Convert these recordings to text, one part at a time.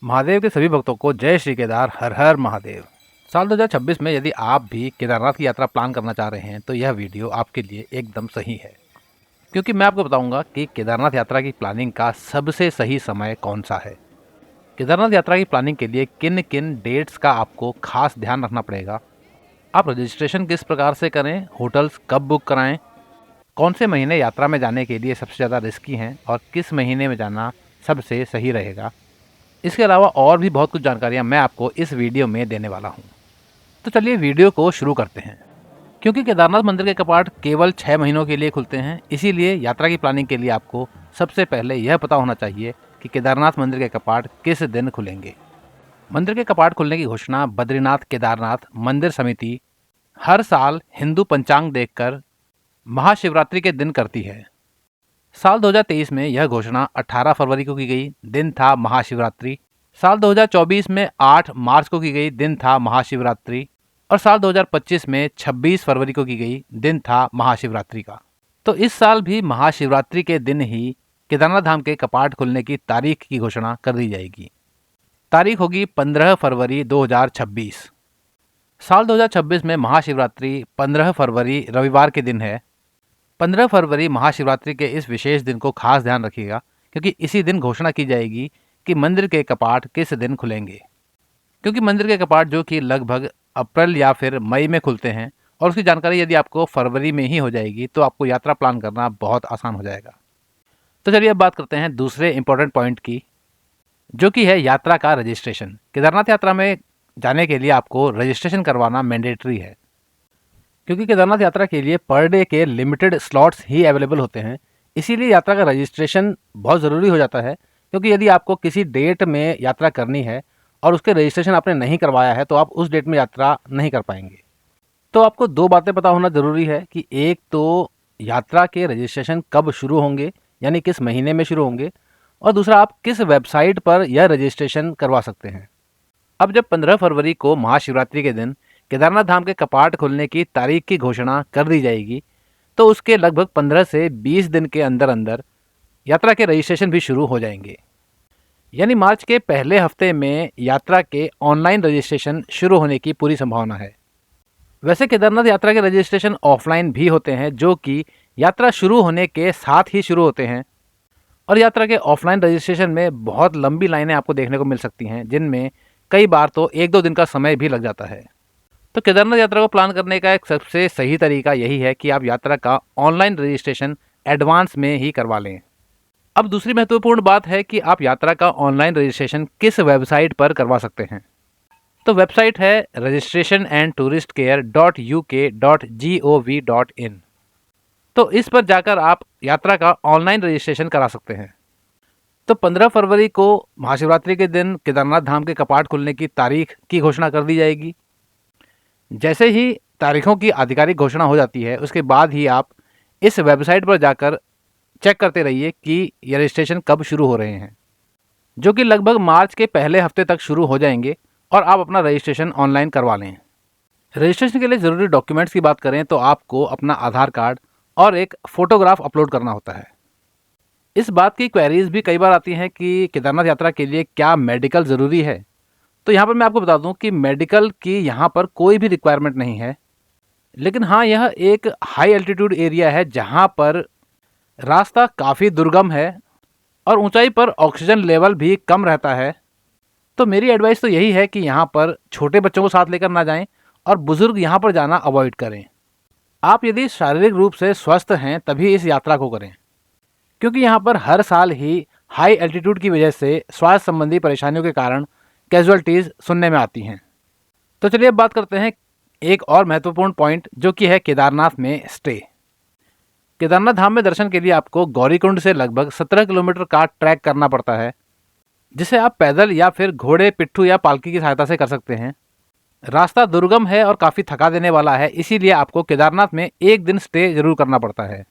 महादेव के सभी भक्तों को जय श्री केदार, हर हर महादेव। साल 2026 में यदि आप भी केदारनाथ की यात्रा प्लान करना चाह रहे हैं तो यह वीडियो आपके लिए एकदम सही है, क्योंकि मैं आपको बताऊंगा कि केदारनाथ यात्रा की प्लानिंग का सबसे सही समय कौन सा है। केदारनाथ यात्रा की प्लानिंग के लिए किन किन डेट्स का आपको खास ध्यान रखना पड़ेगा, आप रजिस्ट्रेशन किस प्रकार से करें, होटल्स कब बुक कराएं, कौन से महीने यात्रा में जाने के लिए सबसे ज़्यादा रिस्की हैं और किस महीने में जाना सबसे सही रहेगा। इसके अलावा और भी बहुत कुछ जानकारियाँ मैं आपको इस वीडियो में देने वाला हूँ। तो चलिए वीडियो को शुरू करते हैं। क्योंकि केदारनाथ मंदिर के कपाट केवल 6 महीनों के लिए खुलते हैं, इसीलिए यात्रा की प्लानिंग के लिए आपको सबसे पहले यह पता होना चाहिए कि केदारनाथ मंदिर के कपाट किस दिन खुलेंगे। मंदिर के कपाट खुलने की घोषणा बद्रीनाथ केदारनाथ मंदिर समिति हर साल हिंदू पंचांग देखकर महाशिवरात्रि के दिन करती है। साल 2023 में यह घोषणा 18 फरवरी को की गई, दिन था महाशिवरात्रि। साल 2024 में 8 मार्च को की गई, दिन था महाशिवरात्रि। और साल 2025 में 26 फरवरी को की गई, दिन था महाशिवरात्रि का। तो इस साल भी महाशिवरात्रि के दिन ही केदारनाथ धाम के कपाट खुलने की तारीख की घोषणा कर दी जाएगी। तारीख होगी 15 फरवरी 2026। साल 2026 में महाशिवरात्रि 15 फरवरी रविवार के दिन है। 15 फरवरी महाशिवरात्रि के इस विशेष दिन को खास ध्यान रखिएगा, क्योंकि इसी दिन घोषणा की जाएगी कि मंदिर के कपाट किस दिन खुलेंगे। क्योंकि मंदिर के कपाट जो कि लगभग अप्रैल या फिर मई में खुलते हैं, और उसकी जानकारी यदि आपको फरवरी में ही हो जाएगी तो आपको यात्रा प्लान करना बहुत आसान हो जाएगा। तो चलिए अब बात करते हैं दूसरे इंपॉर्टेंट पॉइंट की, जो कि है यात्रा का रजिस्ट्रेशन। केदारनाथ यात्रा में जाने के लिए आपको रजिस्ट्रेशन करवाना मैंडेटरी है, क्योंकि केदारनाथ यात्रा के लिए पर डे के लिमिटेड स्लॉट्स ही अवेलेबल होते हैं। इसीलिए यात्रा का रजिस्ट्रेशन बहुत ज़रूरी हो जाता है, क्योंकि यदि आपको किसी डेट में यात्रा करनी है और उसके रजिस्ट्रेशन आपने नहीं करवाया है तो आप उस डेट में यात्रा नहीं कर पाएंगे। तो आपको दो बातें पता होना ज़रूरी है कि एक तो यात्रा के रजिस्ट्रेशन कब शुरू होंगे, यानी किस महीने में शुरू होंगे, और दूसरा आप किस वेबसाइट पर यह रजिस्ट्रेशन करवा सकते हैं। अब जब 15 फरवरी को महाशिवरात्रि के दिन केदारनाथ धाम के कपाट खुलने की तारीख की घोषणा कर दी जाएगी, तो उसके लगभग 15 से 20 दिन के अंदर अंदर यात्रा के रजिस्ट्रेशन भी शुरू हो जाएंगे। यानी मार्च के पहले हफ्ते में यात्रा के ऑनलाइन रजिस्ट्रेशन शुरू होने की पूरी संभावना है। वैसे केदारनाथ यात्रा के रजिस्ट्रेशन ऑफलाइन भी होते हैं, जो कि यात्रा शुरू होने के साथ ही शुरू होते हैं। और यात्रा के ऑफलाइन रजिस्ट्रेशन में बहुत लंबी लाइनें आपको देखने को मिल सकती हैं, जिनमें कई बार तो 1-2 दिन का समय भी लग जाता है। तो केदारनाथ यात्रा को प्लान करने का एक सबसे सही तरीका यही है कि आप यात्रा का ऑनलाइन रजिस्ट्रेशन एडवांस में ही करवा लें। अब दूसरी महत्वपूर्ण बात है कि आप यात्रा का ऑनलाइन रजिस्ट्रेशन किस वेबसाइट पर करवा सकते हैं। तो वेबसाइट है registration&touristcare.uk.gov.in। तो इस पर जाकर आप यात्रा का ऑनलाइन रजिस्ट्रेशन करा सकते हैं। तो 15 फरवरी को महाशिवरात्रि के दिन केदारनाथ धाम के कपाट खुलने की तारीख की घोषणा कर दी जाएगी। जैसे ही तारीखों की आधिकारिक घोषणा हो जाती है, उसके बाद ही आप इस वेबसाइट पर जाकर चेक करते रहिए कि ये रजिस्ट्रेशन कब शुरू हो रहे हैं, जो कि लगभग मार्च के पहले हफ्ते तक शुरू हो जाएंगे, और आप अपना रजिस्ट्रेशन ऑनलाइन करवा लें। रजिस्ट्रेशन के लिए ज़रूरी डॉक्यूमेंट्स की बात करें तो आपको अपना आधार कार्ड और एक फ़ोटोग्राफ अपलोड करना होता है। इस बात की क्वेरीज भी कई बार आती हैं कि केदारनाथ यात्रा के लिए क्या मेडिकल ज़रूरी है। तो यहाँ पर मैं आपको बता दूँ कि मेडिकल की यहाँ पर कोई भी रिक्वायरमेंट नहीं है, लेकिन हाँ, यह एक हाई एल्टीट्यूड एरिया है जहाँ पर रास्ता काफ़ी दुर्गम है और ऊंचाई पर ऑक्सीजन लेवल भी कम रहता है। तो मेरी एडवाइस तो यही है कि यहाँ पर छोटे बच्चों को साथ लेकर ना जाएं और बुज़ुर्ग यहाँ पर जाना अवॉइड करें। आप यदि शारीरिक रूप से स्वस्थ हैं तभी इस यात्रा को करें, क्योंकि यहाँ पर हर साल ही हाई एल्टीट्यूड की वजह से स्वास्थ्य संबंधी परेशानियों के कारण कैजुअल्टीज़ सुनने में आती हैं। तो चलिए अब बात करते हैं एक और महत्वपूर्ण पॉइंट, जो कि है केदारनाथ में स्टे। केदारनाथ धाम में दर्शन के लिए आपको गौरीकुंड से लगभग 17 किलोमीटर का ट्रैक करना पड़ता है, जिसे आप पैदल या फिर घोड़े, पिट्ठू या पालकी की सहायता से कर सकते हैं। रास्ता दुर्गम है और काफ़ी थका देने वाला है, इसीलिए आपको केदारनाथ में एक दिन स्टे जरूर करना पड़ता है।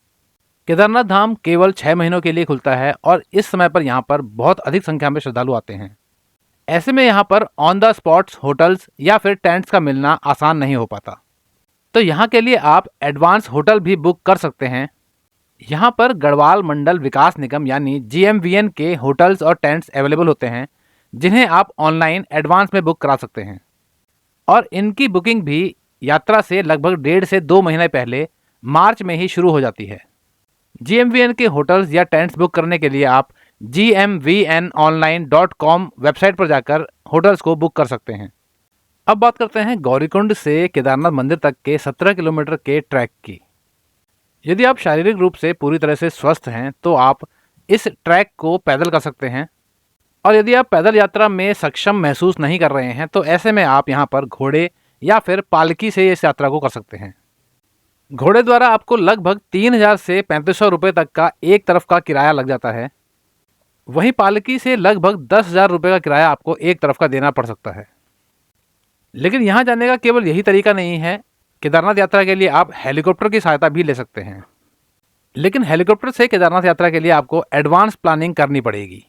केदारनाथ धाम केवल 6 महीनों के लिए खुलता है और इस समय पर यहाँ पर बहुत अधिक संख्या में श्रद्धालु आते हैं। ऐसे में यहाँ पर ऑन द स्पॉट्स होटल्स या फिर टेंट्स का मिलना आसान नहीं हो पाता। तो यहाँ के लिए आप एडवांस होटल भी बुक कर सकते हैं। यहाँ पर गढ़वाल मंडल विकास निगम यानी GMVN के होटल्स और टेंट्स अवेलेबल होते हैं, जिन्हें आप ऑनलाइन एडवांस में बुक करा सकते हैं। और इनकी बुकिंग भी यात्रा से लगभग 1.5 से 2 महीने पहले मार्च में ही शुरू हो जाती है। GMVN के होटल्स या टेंट्स बुक करने के लिए आप gmvnonline.com वेबसाइट पर जाकर होटल्स को बुक कर सकते हैं। अब बात करते हैं गौरीकुंड से केदारनाथ मंदिर तक के 17 किलोमीटर के ट्रैक की। यदि आप शारीरिक रूप से पूरी तरह से स्वस्थ हैं तो आप इस ट्रैक को पैदल कर सकते हैं, और यदि आप पैदल यात्रा में सक्षम महसूस नहीं कर रहे हैं तो ऐसे में आप यहाँ पर घोड़े या फिर पालकी से इस यात्रा को कर सकते हैं। घोड़े द्वारा आपको लगभग 3,000 से 3,500 रुपये तक का एक तरफ का किराया लग जाता है। वहीं पालकी से लगभग 10,000 रुपये का किराया आपको एक तरफ का देना पड़ सकता है। लेकिन यहाँ जाने का केवल यही तरीका नहीं है। केदारनाथ यात्रा के लिए आप हेलीकॉप्टर की सहायता भी ले सकते हैं, लेकिन हेलीकॉप्टर से केदारनाथ यात्रा के लिए आपको एडवांस प्लानिंग करनी पड़ेगी।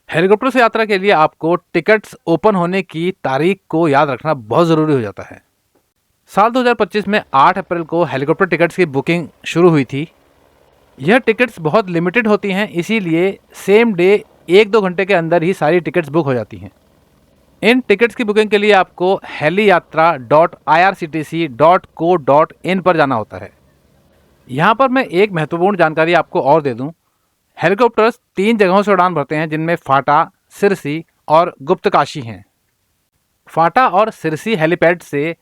हेलीकॉप्टर से यात्रा के लिए आपको टिकट्स ओपन होने की तारीख को याद रखना बहुत ज़रूरी हो जाता है। साल 2025 में 8 अप्रैल को हेलीकॉप्टर टिकट्स की बुकिंग शुरू हुई थी। यह टिकट्स बहुत लिमिटेड होती हैं, इसीलिए सेम डे 1-2 घंटे के अंदर ही सारी टिकट्स बुक हो जाती हैं। इन टिकट्स की बुकिंग के लिए आपको heliyatra.irctc.co.in पर जाना होता है। यहाँ पर मैं एक महत्वपूर्ण जानकारी आपको और दे दूँ। हेलीकॉप्टर्स 3 जगहों से उड़ान भरते हैं, जिनमें फाटा, सिरसी और गुप्तकाशी हैं। फाटा और सिरसी हेलीपैड से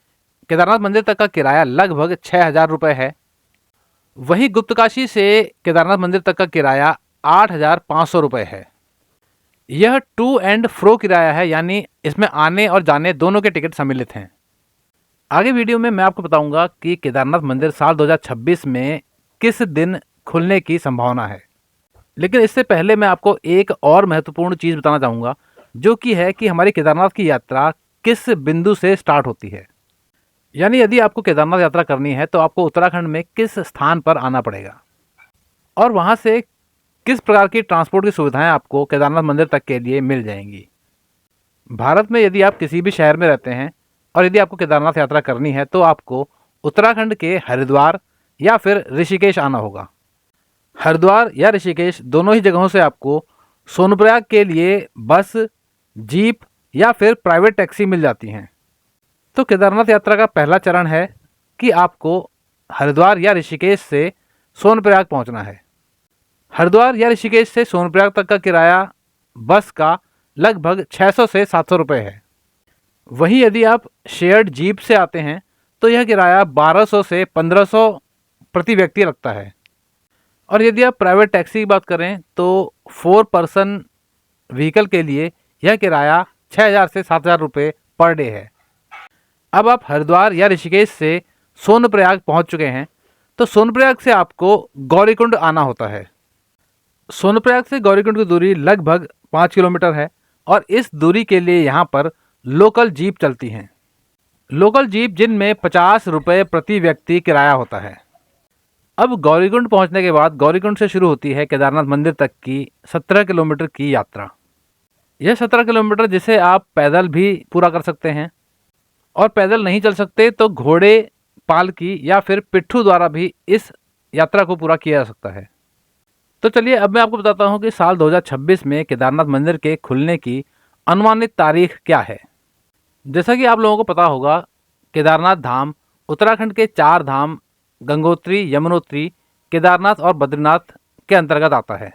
केदारनाथ मंदिर तक का किराया लगभग 6,000 रुपये है। वहीं गुप्तकाशी से केदारनाथ मंदिर तक का किराया 8,500 रुपये है। यह टू एंड फ्रो किराया है, यानी इसमें आने और जाने दोनों के टिकट सम्मिलित हैं। आगे वीडियो में मैं आपको बताऊंगा कि केदारनाथ मंदिर साल 2026 में किस दिन खुलने की संभावना है। लेकिन इससे पहले मैं आपको एक और महत्वपूर्ण चीज़ बताना चाहूँगा, जो कि है कि हमारी केदारनाथ की यात्रा किस बिंदु से स्टार्ट होती है। यानी यदि आपको केदारनाथ यात्रा करनी है तो आपको उत्तराखंड में किस स्थान पर आना पड़ेगा और वहाँ से किस प्रकार की ट्रांसपोर्ट की सुविधाएं आपको केदारनाथ मंदिर तक के लिए मिल जाएंगी। भारत में यदि आप किसी भी शहर में रहते हैं और यदि आपको केदारनाथ यात्रा करनी है तो आपको उत्तराखंड के हरिद्वार या फिर ऋषिकेश आना होगा। हरिद्वार या ऋषिकेश दोनों ही जगहों से आपको सोनप्रयाग के लिए बस, जीप या फिर प्राइवेट टैक्सी मिल जाती हैं। तो केदारनाथ यात्रा का पहला चरण है कि आपको हरिद्वार या ऋषिकेश से सोनप्रयाग पहुंचना है। हरिद्वार या ऋषिकेश से सोनप्रयाग तक का किराया बस का लगभग 600 से 700 रुपये है। वहीं यदि आप शेयर्ड जीप से आते हैं तो यह किराया 1200 से 1500 प्रति व्यक्ति लगता है। और यदि आप प्राइवेट टैक्सी की बात करें तो 4 पर्सन व्हीकल के लिए यह किराया 6,000 से 7,000 रुपये पर डे है। अब आप हरिद्वार या ऋषिकेश से सोनप्रयाग पहुंच चुके हैं तो सोनप्रयाग से आपको गौरीकुंड आना होता है। सोनप्रयाग से गौरीकुंड की दूरी लगभग 5 किलोमीटर है और इस दूरी के लिए यहाँ पर लोकल जीप चलती हैं। लोकल जीप जिनमें 50 रुपये प्रति व्यक्ति किराया होता है। अब गौरीकुंड पहुँचने के बाद गौरीकुंड से शुरू होती है केदारनाथ मंदिर तक की 17 किलोमीटर की यात्रा। यह 17 किलोमीटर जिसे आप पैदल भी पूरा कर सकते हैं, और पैदल नहीं चल सकते तो घोड़े, पालकी या फिर पिट्ठू द्वारा भी इस यात्रा को पूरा किया जा सकता है। तो चलिए अब मैं आपको बताता हूँ कि साल 2026 में केदारनाथ मंदिर के खुलने की अनुमानित तारीख क्या है। जैसा कि आप लोगों को पता होगा, केदारनाथ धाम उत्तराखंड के 4 धाम गंगोत्री, यमुनोत्री, केदारनाथ और बद्रीनाथ के अंतर्गत आता है।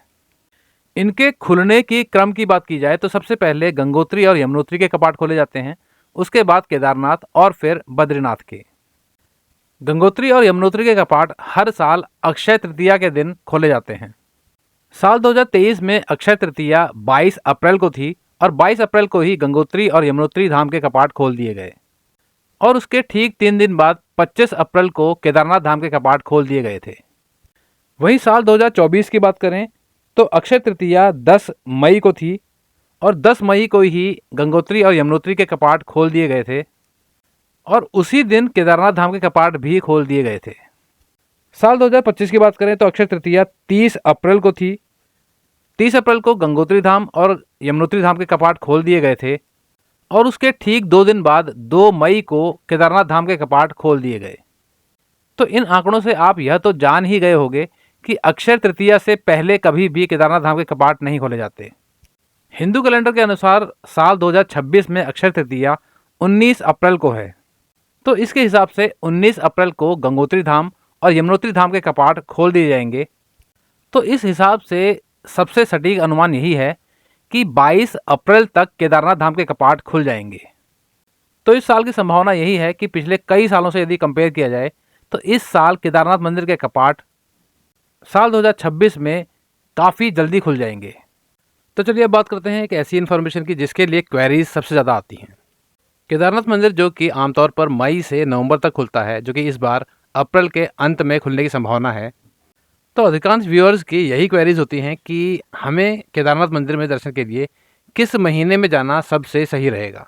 इनके खुलने की क्रम की बात की जाए तो सबसे पहले गंगोत्री और यमुनोत्री के कपाट खोले जाते हैं, उसके बाद केदारनाथ और फिर बद्रीनाथ के। गंगोत्री और यमुनोत्री के कपाट हर साल अक्षय तृतीया के दिन खोले जाते हैं। साल 2023 में अक्षय तृतीया 22 अप्रैल को थी और 22 अप्रैल को ही गंगोत्री और यमुनोत्री धाम के कपाट खोल दिए गए, और उसके ठीक 3 दिन बाद 25 अप्रैल को केदारनाथ धाम के कपाट खोल दिए गए थे। वहीं साल 2024 की बात करें तो अक्षय तृतीया 10 मई को थी और 10 मई को ही गंगोत्री और यमुनोत्री के कपाट खोल दिए गए थे, और उसी दिन केदारनाथ धाम के कपाट भी खोल दिए गए थे। साल 2025 की बात करें तो अक्षय तृतीया 30 अप्रैल को थी। 30 अप्रैल को गंगोत्री धाम और यमुनोत्री धाम के कपाट खोल दिए गए थे, और उसके ठीक 2 दिन बाद 2 मई को केदारनाथ धाम के कपाट खोल दिए गए। तो इन आंकड़ों से आप यह तो जान ही गए होंगे कि अक्षय तृतीया से पहले कभी भी केदारनाथ धाम के कपाट नहीं खोले जाते। हिंदू कैलेंडर के अनुसार साल 2026 में अक्षय तृतीया 19 अप्रैल को है। तो इसके हिसाब से 19 अप्रैल को गंगोत्री धाम और यमुनोत्री धाम के कपाट खोल दिए जाएंगे। तो इस हिसाब से सबसे सटीक अनुमान यही है कि 22 अप्रैल तक केदारनाथ धाम के कपाट खुल जाएंगे। तो इस साल की संभावना यही है कि पिछले कई सालों से यदि कंपेयर किया जाए तो इस साल केदारनाथ मंदिर के कपाट साल 2026 में काफ़ी जल्दी खुल जाएंगे। तो चलिए अब बात करते हैं एक ऐसी इन्फॉर्मेशन की जिसके लिए क्वेरीज सबसे ज़्यादा आती हैं। केदारनाथ मंदिर जो कि आमतौर पर मई से नवंबर तक खुलता है, जो कि इस बार अप्रैल के अंत में खुलने की संभावना है। तो अधिकांश व्यूअर्स की यही क्वेरीज होती हैं कि हमें केदारनाथ मंदिर में दर्शन के लिए किस महीने में जाना सबसे सही रहेगा,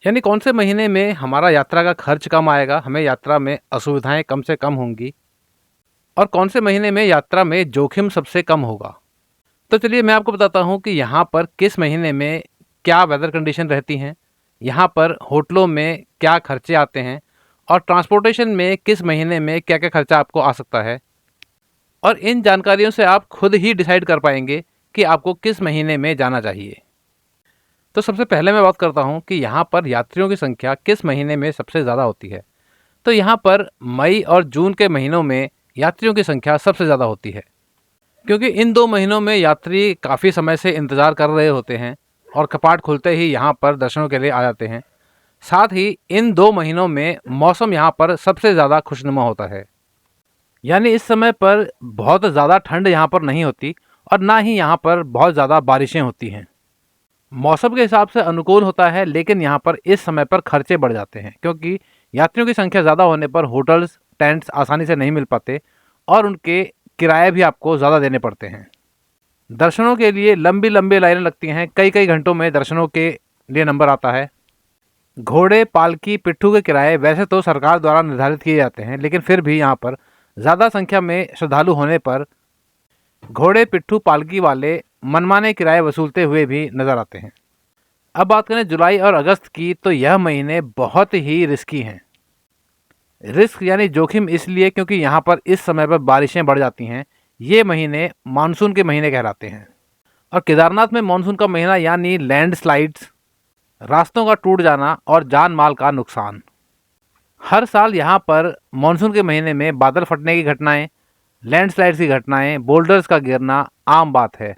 यानी कौन से महीने में हमारा यात्रा का खर्च कम आएगा, हमें यात्रा में असुविधाएं कम से कम होंगी, और कौन से महीने में यात्रा में जोखिम सबसे कम होगा। तो चलिए मैं आपको बताता हूँ कि यहाँ पर किस महीने में क्या वेदर कंडीशन रहती हैं, यहाँ पर होटलों में क्या खर्चे आते हैं, और ट्रांसपोर्टेशन में किस महीने में क्या क्या खर्चा आपको आ सकता है। और इन जानकारियों से आप खुद ही डिसाइड कर पाएंगे कि आपको किस महीने में जाना चाहिए। तो सबसे पहले मैं बात करता हूँ कि यहाँ पर यात्रियों की संख्या किस महीने में सबसे ज़्यादा होती है। तो यहाँ पर मई और जून के महीनों में यात्रियों की संख्या सबसे ज़्यादा होती है, क्योंकि इन 2 महीनों में यात्री काफ़ी समय से इंतज़ार कर रहे होते हैं और कपाट खुलते ही यहाँ पर दर्शनों के लिए आ जाते हैं। साथ ही इन 2 महीनों में मौसम यहाँ पर सबसे ज़्यादा खुशनुमा होता है, यानी इस समय पर बहुत ज़्यादा ठंड यहाँ पर नहीं होती और ना ही यहाँ पर बहुत ज़्यादा बारिशें होती हैं। मौसम के हिसाब से अनुकूल होता है, लेकिन यहाँ पर इस समय पर खर्चे बढ़ जाते हैं, क्योंकि यात्रियों की संख्या ज़्यादा होने पर होटल्स टेंट्स आसानी से नहीं मिल पाते और उनके किराए भी आपको ज़्यादा देने पड़ते हैं। दर्शनों के लिए लंबी लंबी लाइनें लगती हैं, कई कई घंटों में दर्शनों के लिए नंबर आता है। घोड़े पालकी पिट्ठू के किराए वैसे तो सरकार द्वारा निर्धारित किए जाते हैं, लेकिन फिर भी यहाँ पर ज़्यादा संख्या में श्रद्धालु होने पर घोड़े पिट्ठू पालकी वाले मनमाने किराए वसूलते हुए भी नज़र आते हैं। अब बात करें जुलाई और अगस्त की, तो यह महीने बहुत ही रिस्की हैं। रिस्क यानी जोखिम इसलिए क्योंकि यहाँ पर इस समय पर बारिशें बढ़ जाती हैं। ये महीने मानसून के महीने कहलाते हैं, और केदारनाथ में मानसून का महीना यानी लैंडस्लाइड्स, रास्तों का टूट जाना और जान माल का नुकसान। हर साल यहाँ पर मानसून के महीने में बादल फटने की घटनाएं, लैंडस्लाइड्स की घटनाएं, बोल्डर्स का गिरना आम बात है।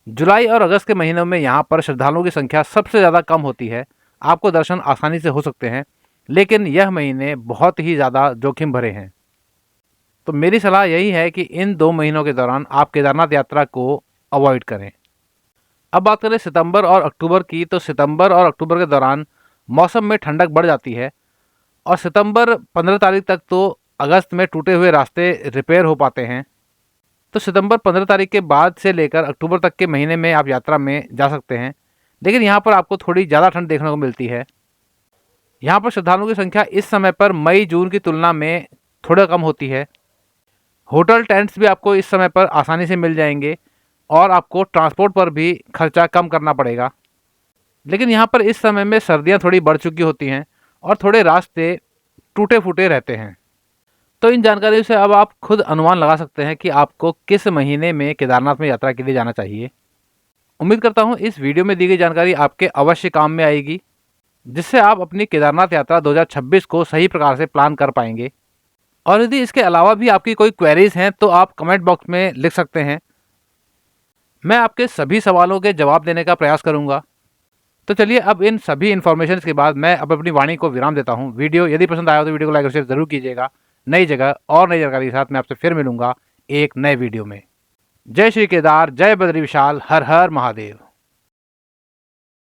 जुलाई और अगस्त के महीनों में यहाँ पर श्रद्धालुओं की संख्या सबसे ज़्यादा कम होती है। आपको दर्शन आसानी से हो सकते हैं, लेकिन यह महीने बहुत ही ज़्यादा जोखिम भरे हैं। तो मेरी सलाह यही है कि इन 2 महीनों के दौरान आप केदारनाथ यात्रा को अवॉइड करें। अब बात करें सितंबर और अक्टूबर की, तो सितंबर और अक्टूबर के दौरान मौसम में ठंडक बढ़ जाती है, और सितंबर 15 तारीख तक तो अगस्त में टूटे हुए रास्ते रिपेयर हो पाते हैं। तो सितंबर 15 तारीख के बाद से लेकर अक्टूबर तक के महीने में आप यात्रा में जा सकते हैं, लेकिन यहाँ पर आपको थोड़ी ज़्यादा ठंड देखने को मिलती है। यहाँ पर श्रद्धालुओं की संख्या इस समय पर मई जून की तुलना में थोड़ा कम होती है। होटल टेंट्स भी आपको इस समय पर आसानी से मिल जाएंगे और आपको ट्रांसपोर्ट पर भी खर्चा कम करना पड़ेगा। लेकिन यहाँ पर इस समय में सर्दियाँ थोड़ी बढ़ चुकी होती हैं और थोड़े रास्ते टूटे फूटे रहते हैं। तो इन जानकारियों से अब आप खुद अनुमान लगा सकते हैं कि आपको किस महीने में केदारनाथ में यात्रा के लिए जाना चाहिए। उम्मीद करता हूँ इस वीडियो में दी गई जानकारी आपके अवश्य काम में आएगी, जिससे आप अपनी केदारनाथ यात्रा 2026 को सही प्रकार से प्लान कर पाएंगे। और यदि इसके अलावा भी आपकी कोई क्वेरीज हैं तो आप कमेंट बॉक्स में लिख सकते हैं, मैं आपके सभी सवालों के जवाब देने का प्रयास करूंगा। तो चलिए अब इन सभी इन्फॉर्मेशन के बाद मैं अब अपनी वाणी को विराम देता हूं। वीडियो यदि पसंद आया तो वीडियो को लाइक और शेयर जरूर कीजिएगा। नई जगह और नई जानकारी के साथ मैं आपसे फिर मिलूंगा एक नए वीडियो में। जय श्री केदार, जय बद्री विशाल, हर हर महादेव।